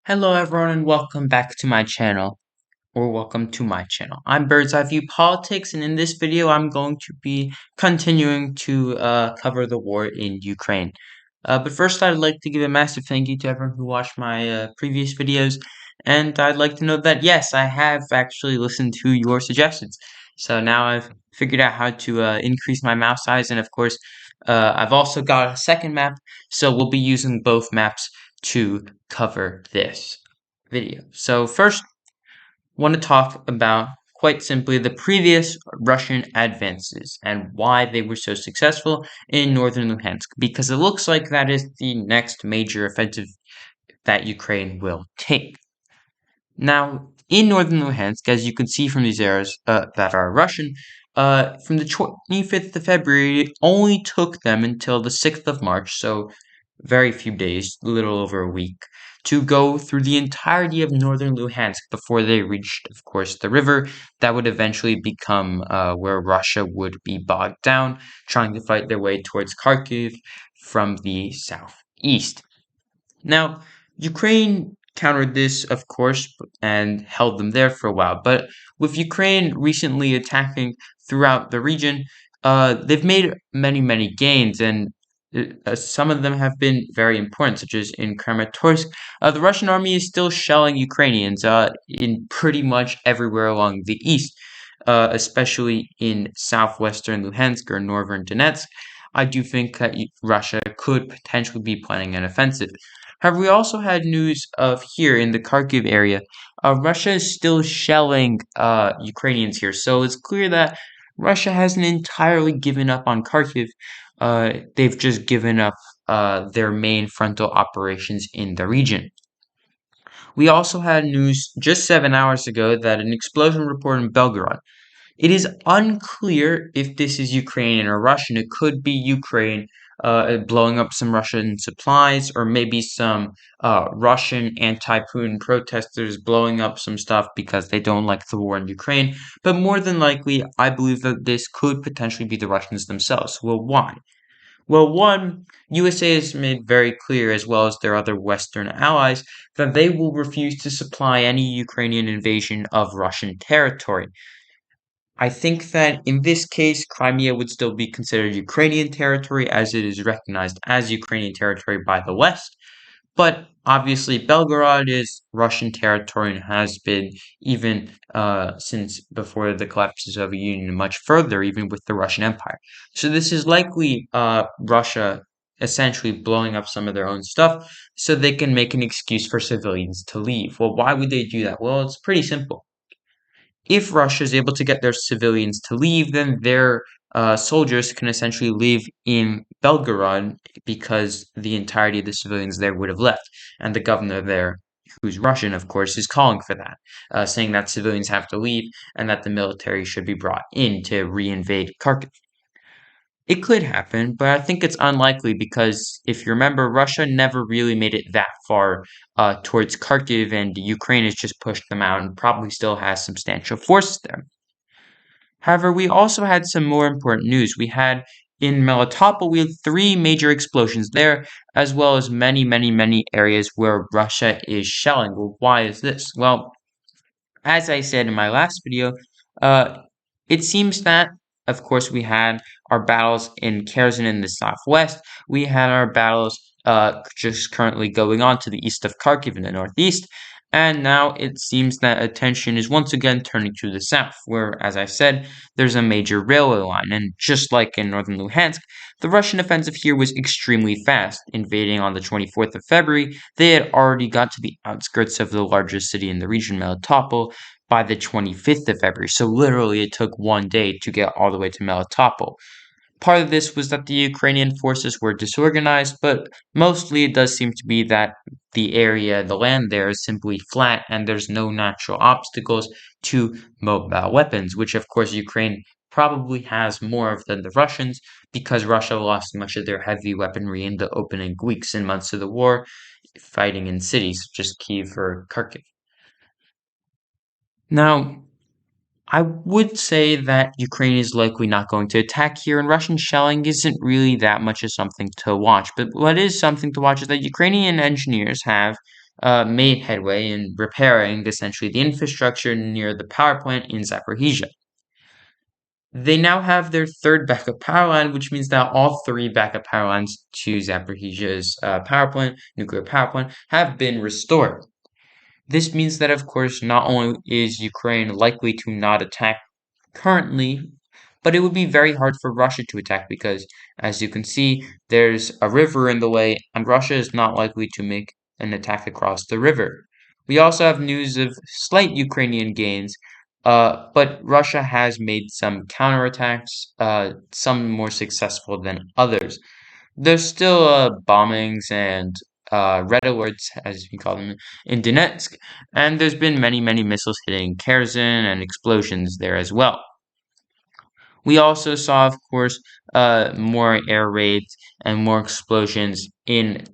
Hello everyone and welcome back to my channel, or welcome to my channel. I'm Bird's Eye View Politics, and in this video I'm going to be continuing to cover the war in Ukraine. But first I'd like to give a massive thank you to everyone who watched my previous videos, and I'd like to note that yes, I have actually listened to your suggestions. So now I've figured out how to increase my mouse size, and of course I've also got a second map, so we'll be using both maps to cover this video. So first, want to talk about, quite simply, the previous Russian advances and why they were so successful in northern Luhansk, because it looks like that is the next major offensive that Ukraine will take. Now, in northern Luhansk, as you can see from these areas that are Russian, from the 25th of February, it only took them until the 6th of March, so very few days, a little over a week, to go through the entirety of northern Luhansk before they reached, of course, the river that would eventually become where Russia would be bogged down, trying to fight their way towards Kharkiv from the southeast. Now, Ukraine countered this, of course, and held them there for a while. But with Ukraine recently attacking throughout the region, they've made many, many gains, and some of them have been very important, such as in Kramatorsk. The Russian army is still shelling Ukrainians in pretty much everywhere along the east, especially in southwestern Luhansk or northern Donetsk. I do think that Russia could potentially be planning an offensive. However, we also had news of here in the Kharkiv area, Russia is still shelling Ukrainians here. So it's clear that Russia hasn't entirely given up on Kharkiv. They've just given up their main frontal operations in the region. We also had news just 7 hours ago that an explosion report in Belgorod. It is unclear if this is Ukrainian or Russian. It could be Ukraine blowing up some Russian supplies, or maybe some Russian anti-Putin protesters blowing up some stuff because they don't like the war in Ukraine. But more than likely, I believe that this could potentially be the Russians themselves. Well, why? Well, one, USA has made very clear, as well as their other Western allies, that they will refuse to supply any Ukrainian invasion of Russian territory. I think that in this case, Crimea would still be considered Ukrainian territory, as it is recognized as Ukrainian territory by the West. But obviously, Belgorod is Russian territory and has been even since before the collapse of the Soviet Union, much further, even with the Russian Empire. So this is likely Russia essentially blowing up some of their own stuff so they can make an excuse for civilians to leave. Well, why would they do that? Well, it's pretty simple. If Russia is able to get their civilians to leave, then their soldiers can essentially live in Belgorod because the entirety of the civilians there would have left. And the governor there, who's Russian, of course, is calling for that, saying that civilians have to leave and that the military should be brought in to reinvade Kharkiv. It could happen, but I think it's unlikely because if you remember, Russia never really made it that far towards Kharkiv, and Ukraine has just pushed them out and probably still has substantial forces there. However, we also had some more important news. We had in Melitopol, we had 3 major explosions there, as well as many, many, many areas where Russia is shelling. Well, why is this? Well, as I said in my last video, uh, it seems that, of course, we had our battles in Kherson in the southwest. We had our battles just currently going on to the east of Kharkiv in the northeast. And now it seems that attention is once again turning to the south, where, as I said, there's a major railway line. And just like in northern Luhansk, the Russian offensive here was extremely fast. Invading on the 24th of February, they had already got to the outskirts of the largest city in the region, Melitopol, by the 25th of February. So literally it took one day to get all the way to Melitopol. Part of this was that the Ukrainian forces were disorganized, but mostly it does seem to be that the area, the land there is simply flat and there's no natural obstacles to mobile weapons, which of course Ukraine probably has more of than the Russians because Russia lost much of their heavy weaponry in the opening weeks and months of the war fighting in cities such as Kiev or Kharkiv. Now, I would say that Ukraine is likely not going to attack here, and Russian shelling isn't really that much of something to watch. But what is something to watch is that Ukrainian engineers have made headway in repairing essentially the infrastructure near the power plant in Zaporizhia. They now have their third backup power line, which means that all three backup power lines to Zaporizhia's power plant, nuclear power plant, have been restored. This means that, of course, not only is Ukraine likely to not attack currently, but it would be very hard for Russia to attack because, as you can see, there's a river in the way, and Russia is not likely to make an attack across the river. We also have news of slight Ukrainian gains, but Russia has made some counterattacks, some more successful than others. There's still bombings and red alerts, as we call them, in Donetsk, and there's been many, many missiles hitting Kherson and explosions there as well. We also saw, of course, more air raids and more explosions in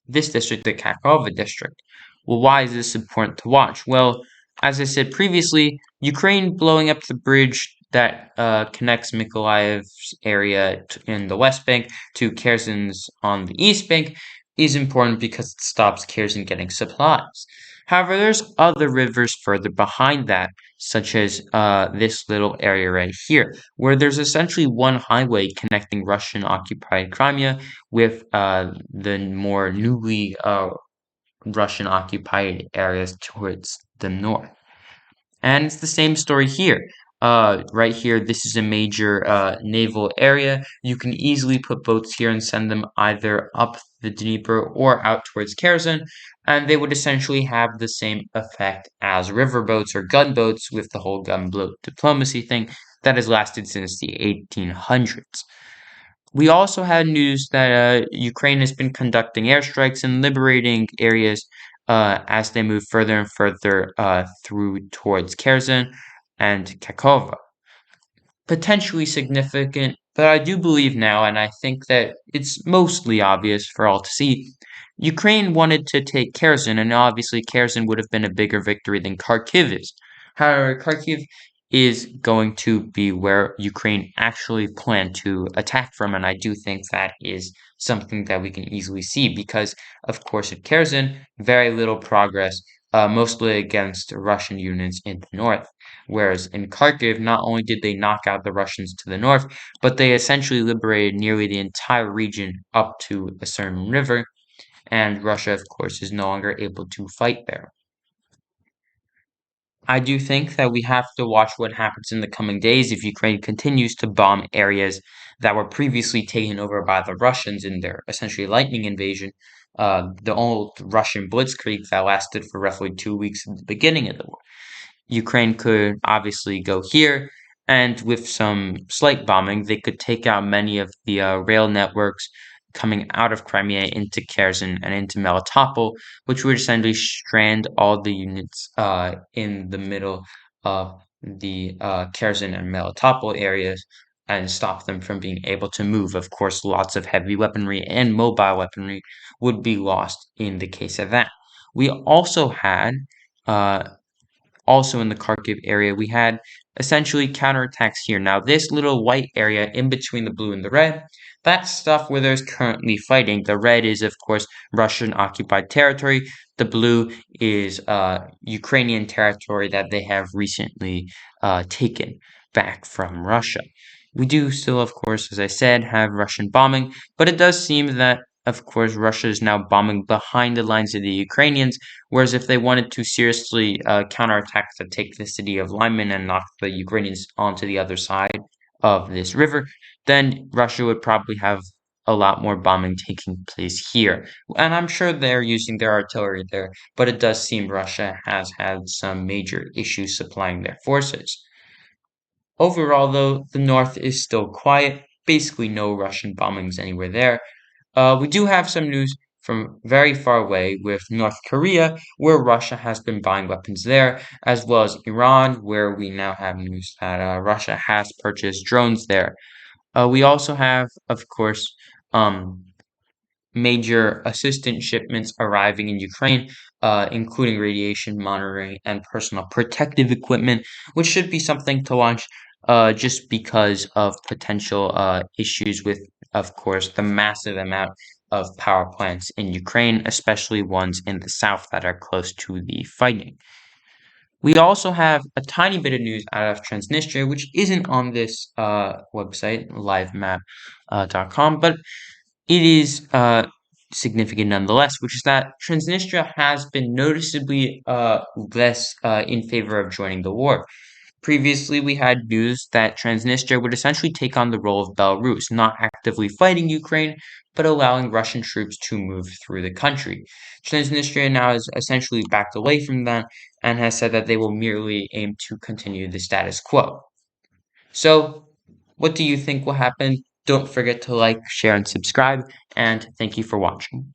this district, the Kharkov district. Well, why is this important to watch? Well, as I said previously, Ukraine blowing up the bridge that connects Mykolaiev's area in the West Bank to Kherson's on the East Bank is important because it stops Kherson getting supplies. However, there's other rivers further behind that, such as this little area right here, where there's essentially one highway connecting Russian-occupied Crimea with the more newly Russian-occupied areas towards the north. And it's the same story here. Right here, this is a major naval area. You can easily put boats here and send them either up the Dnieper or out towards Kherson, and they would essentially have the same effect as riverboats or gunboats with the whole gunboat diplomacy thing that has lasted since the 1800s. We also had news that Ukraine has been conducting airstrikes and liberating areas as they move further and further through towards Kherson and Kakova. Potentially significant, but I do believe now, and I think that it's mostly obvious for all to see, Ukraine wanted to take Kherson, and obviously Kherson would have been a bigger victory than Kharkiv is. However, Kharkiv is going to be where Ukraine actually planned to attack from, and I do think that is something that we can easily see because, of course, at Kherson, very little progress, mostly against Russian units in the north. Whereas in Kharkiv, not only did they knock out the Russians to the north, but they essentially liberated nearly the entire region up to a certain river, and Russia, of course, is no longer able to fight there. I do think that we have to watch what happens in the coming days if Ukraine continues to bomb areas that were previously taken over by the Russians in their essentially lightning invasion, the old Russian blitzkrieg that lasted for roughly 2 weeks at the beginning of the war. Ukraine could obviously go here, and with some slight bombing, they could take out many of the rail networks coming out of Crimea into Kherson and into Melitopol, which would essentially strand all the units in the middle of the Kherson and Melitopol areas and stop them from being able to move. Of course, lots of heavy weaponry and mobile weaponry would be lost in the case of that. We also had uh, also in the Kharkiv area, we had essentially counterattacks here. Now, this little white area in between the blue and the red, that's stuff where there's currently fighting. The red is, of course, Russian-occupied territory. The blue is Ukrainian territory that they have recently taken back from Russia. We do still, of course, as I said, have Russian bombing, but it does seem that, of course, Russia is now bombing behind the lines of the Ukrainians. Whereas if they wanted to seriously counterattack to take the city of Lyman and knock the Ukrainians onto the other side of this river, then Russia would probably have a lot more bombing taking place here. And I'm sure they're using their artillery there, but it does seem Russia has had some major issues supplying their forces. Overall, though, the north is still quiet, basically no Russian bombings anywhere there. We do have some news from very far away with North Korea, where Russia has been buying weapons there, as well as Iran, where we now have news that Russia has purchased drones there. We also have, of course, um, major assistance shipments arriving in Ukraine, including radiation monitoring and personal protective equipment, which should be something to launch just because of potential issues with, of course, the massive amount of power plants in Ukraine, especially ones in the south that are close to the fighting. We also have a tiny bit of news out of Transnistria, which isn't on this website, livemap.com, but it is significant nonetheless, which is that Transnistria has been noticeably less in favor of joining the war. Previously, we had news that Transnistria would essentially take on the role of Belarus, not actively fighting Ukraine, but allowing Russian troops to move through the country. Transnistria now has essentially backed away from that and has said that they will merely aim to continue the status quo. So, what do you think will happen? Don't forget to like, share, and subscribe, and thank you for watching.